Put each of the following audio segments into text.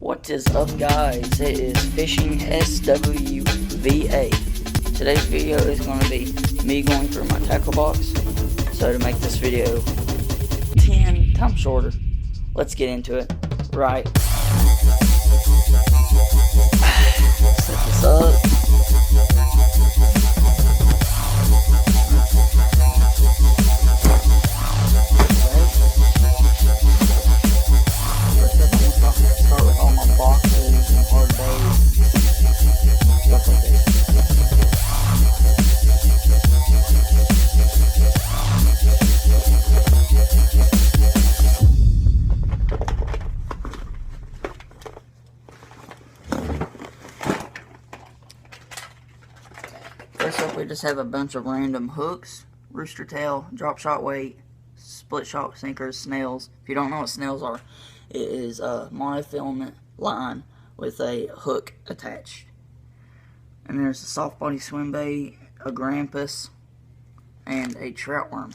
What is up, guys? It is Fishing SWVA. Today's video is going to be me going through my tackle box. So to make this video 10 times shorter, let's get into it. Right. Set this up. Start with all my boxes and hard baits, stuff like that. First up, we just have a bunch of random hooks, rooster tail, drop shot weight, split shot sinkers, snails. If you don't know what snails are, it is a monofilament line with a hook attached. And there's a soft body swim bait, a grampus, and a trout worm.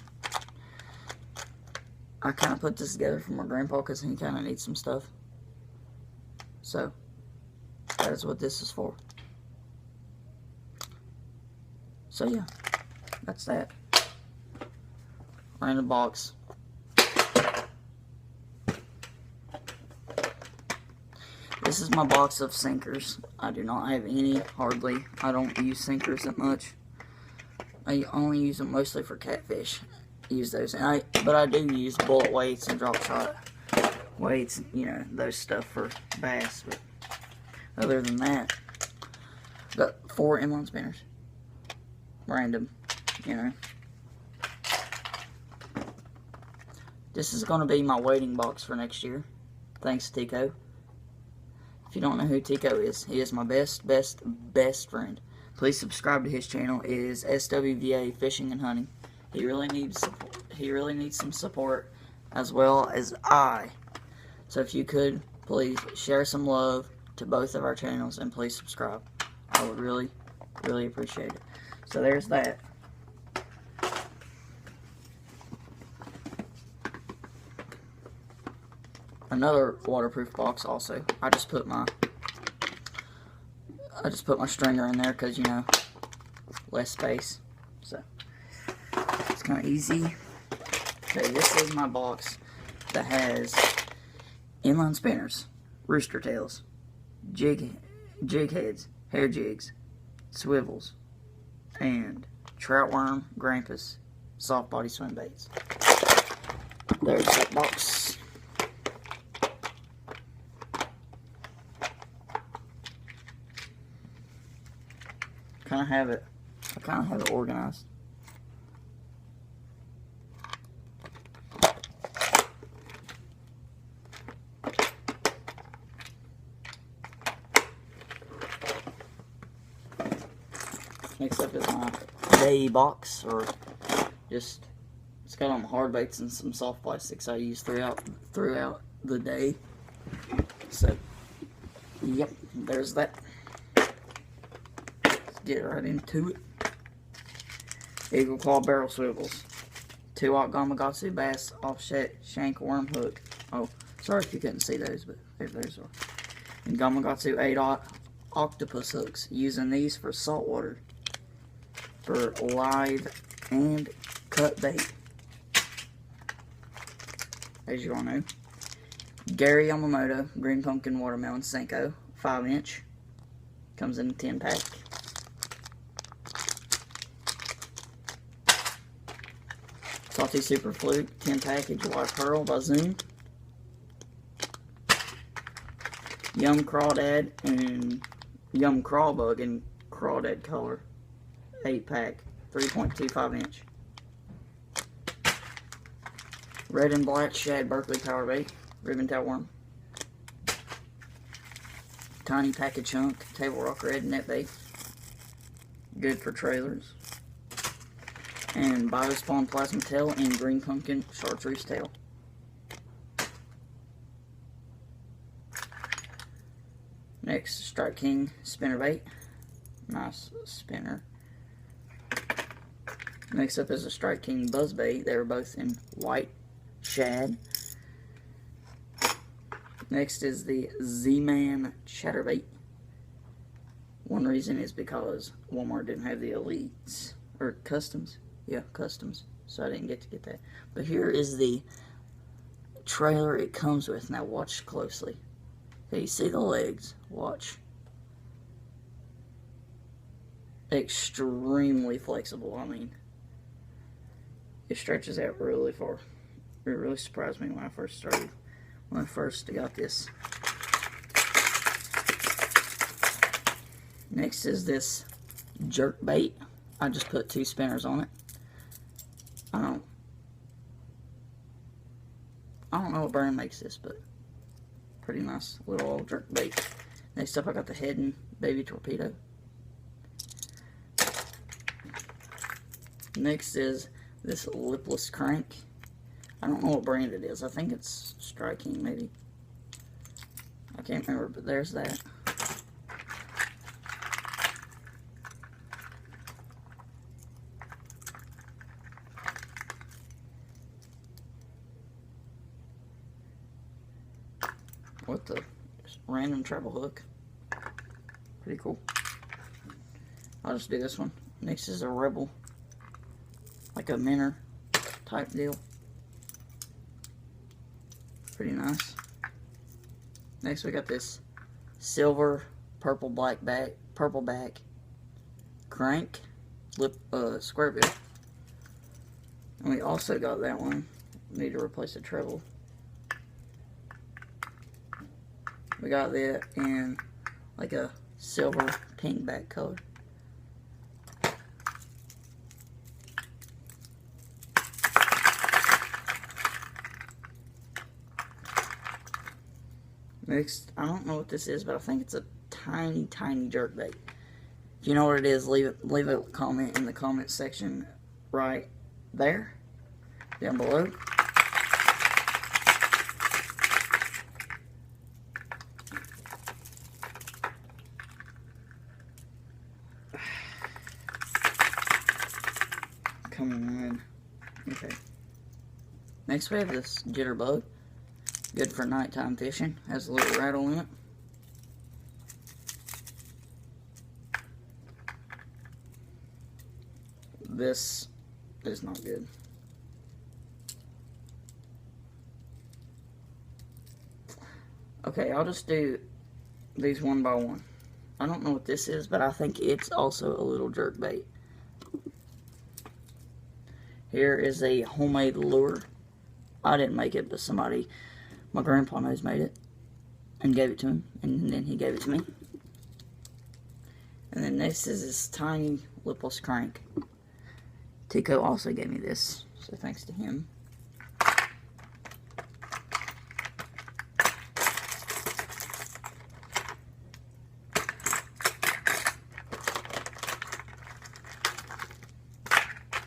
I kind of put this together for my grandpa because he kind of needs some stuff. So, that is what this is for. So yeah, that's that. Random box. This is my box of sinkers. I do not have any, hardly. I don't use sinkers that much. I only use them mostly for catfish. Use those, but I do use bullet weights and drop shot weights, you know, those stuff for bass. But other than that, got 4 inline spinners. Random, you know. This is going to be my waiting box for next year. Thanks, Tico. If you don't know who Tico is, he is my best friend. Please subscribe to his channel. It is SWVA Fishing and Hunting. He really needs support. He really needs some support, as well as I. So if you could, please share some love to both of our channels and please subscribe. I would really appreciate it. So there's that. Another waterproof box also. I just put my stringer in there because, you know, less space. So it's kind of easy. Okay, this is my box that has inline spinners, rooster tails, jig heads, hair jigs, swivels, and trout worm, grampus, soft body swim baits. There's that box. I kind of have it organized. Next up is my day box, or just, it's got all my hard baits and some soft plastics I use throughout the day. So, yep, there's that. Get right into it. Eagle Claw barrel swivels, 2-aught Gamakatsu bass offset shank worm hook. Oh, sorry if you couldn't see those, but those are. And Gamakatsu 8-aught octopus hooks. Using these for saltwater, for live and cut bait, as you all know. Gary Yamamoto Green Pumpkin Watermelon Senko 5-inch. Comes in a 10-pack. Salty Super Fluke 10 package White Pearl by Zoom. Yum Crawdad and Yum Crawbug in Crawdad color 8-pack 3.25-inch. Red and Black Shad Berkeley Power Bait Ribbon Tail Worm. Tiny Pack of Chunk Table Rock Red Net Bait, good for trailers. And Biospawn Plasma Tail and Green Pumpkin Chartreuse Tail. Next, Strike King Spinner Bait. Nice spinner. Next up is a Strike King Buzzbait. They were both in white shad. Next is the Z-Man Chatterbait. One reason is because Walmart didn't have the Elites, or Customs. Yeah, Customs. So I didn't get to get that. But here is the trailer it comes with. Now watch closely. Okay, you see the legs. Watch. Extremely flexible. I mean, it stretches out really far. It really surprised me when I first got this. Next is this jerk bait. I just put 2 spinners on it. I don't know what brand makes this, but pretty nice little old jerk bait. Next up, I got the Heddon Baby Torpedo. Next is this lipless crank. I don't know what brand it is. I think it's Strike King, maybe. I can't remember, but there's that. What the? Random treble hook. Pretty cool. I'll just do this one. Next is a Rebel. Like a minnow type deal. Pretty nice. Next we got this silver purple back crank square bill. And we also got that one. Need to replace the treble. We got that in like a silver pink back color. Next, I don't know what this is, but I think it's a tiny jerkbait. If you know what it is, leave a comment in the comment section right there, down below. Come on. Okay. Next we have this jitterbug. Good for nighttime fishing. Has a little rattle in it. This is not good. Okay, I'll just do these one by one. I don't know what this is, but I think it's also a little jerkbait. Here is a homemade lure. I didn't make it, but somebody, my grandpa knows, made it and gave it to him, and then he gave it to me. And then next is this tiny lipless crank. Tico also gave me this, so thanks to him.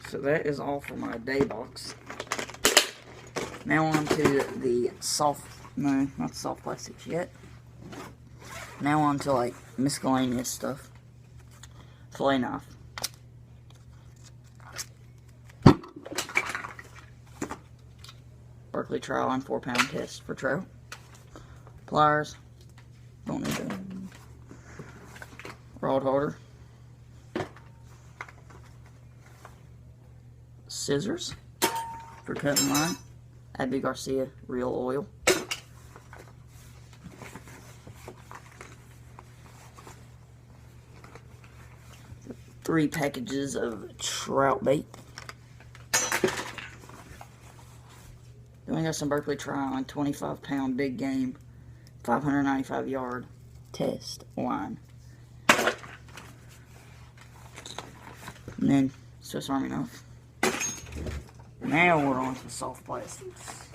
So that is all for my day box. Now on to the no, not soft plastics yet. Now on to like miscellaneous stuff. Fillet knife. Berkley Tri-Line 4-pound test for trout. Pliers. Don't need that. Rod holder. Scissors for cutting line. Abbey Garcia Real Oil. 3 packages of trout bait. Then we got some Berkley Tri-Line 25-pound big game 595 yard test line. And then Swiss Army knife. Now we're on to the soft plastics.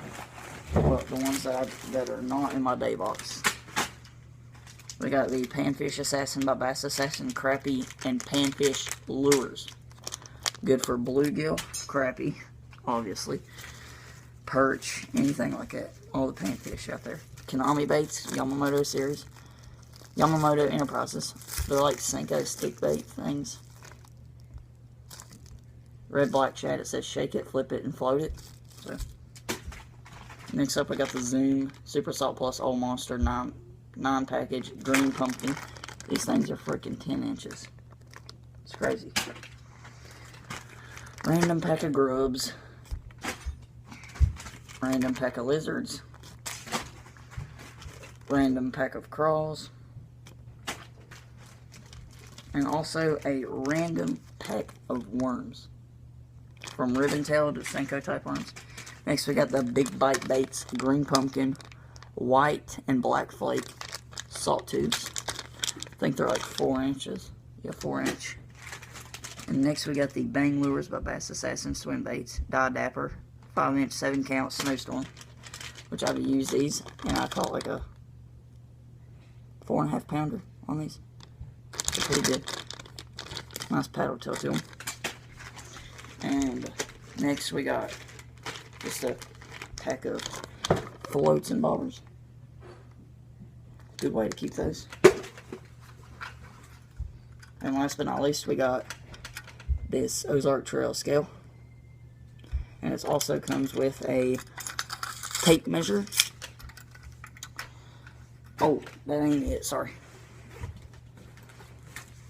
Well, the ones that are not in my day box. We got the Panfish Assassin by Bass Assassin crappie and panfish lures. Good for bluegill, crappie, obviously, perch, anything like that. All the panfish out there. Konami baits, Yamamoto series. Yamamoto Enterprises. They're like Senko stick bait things. Red black chat, it says shake it, flip it, and float it. So Next up, we got the Zoom Super Salt Plus Old Monster 9 package green pumpkin. These things are freaking 10 inches. It's crazy. Random pack of grubs. Random pack of lizards. Random pack of crawls. And also a random pack of worms. From ribbon-tailed to Senko type worms. Next we got the Big Bite Baits green pumpkin, white and black flake salt tubes. I think they're like 4 inches. Yeah, 4 inch. And next we got the Bang Lures by Bass Assassin Swim Baits, Die Dapper, 5 inch 7 count snowstorm. Which I've used these and I caught like a 4.5 pounder on these. They're pretty good. Nice paddle tail to them. And next we got just a pack of floats and bobbers. Good way to keep those. And last but not least, we got this Ozark Trail scale. And it also comes with a tape measure. Oh, that ain't it, sorry.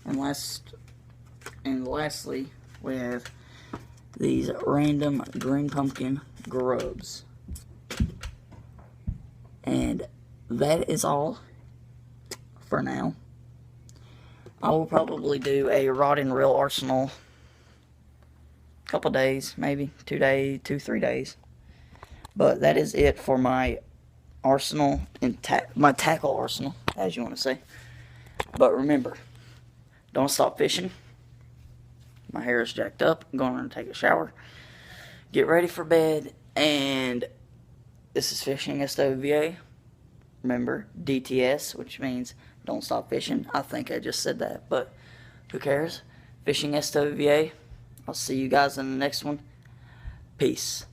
And lastly, we have these random green pumpkin grubs. And that is all for now. I will probably do a rod and reel arsenal couple days, maybe 2 days, 2-3 days. But that is it for my arsenal and my tackle arsenal, as you want to say. But remember, don't stop fishing. My hair is jacked up. I'm going to take a shower, get ready for bed, and this is Fishing SWVA. Remember, DTS, which means don't stop fishing. I think I just said that, but who cares? Fishing SWVA. I'll see you guys in the next one. Peace.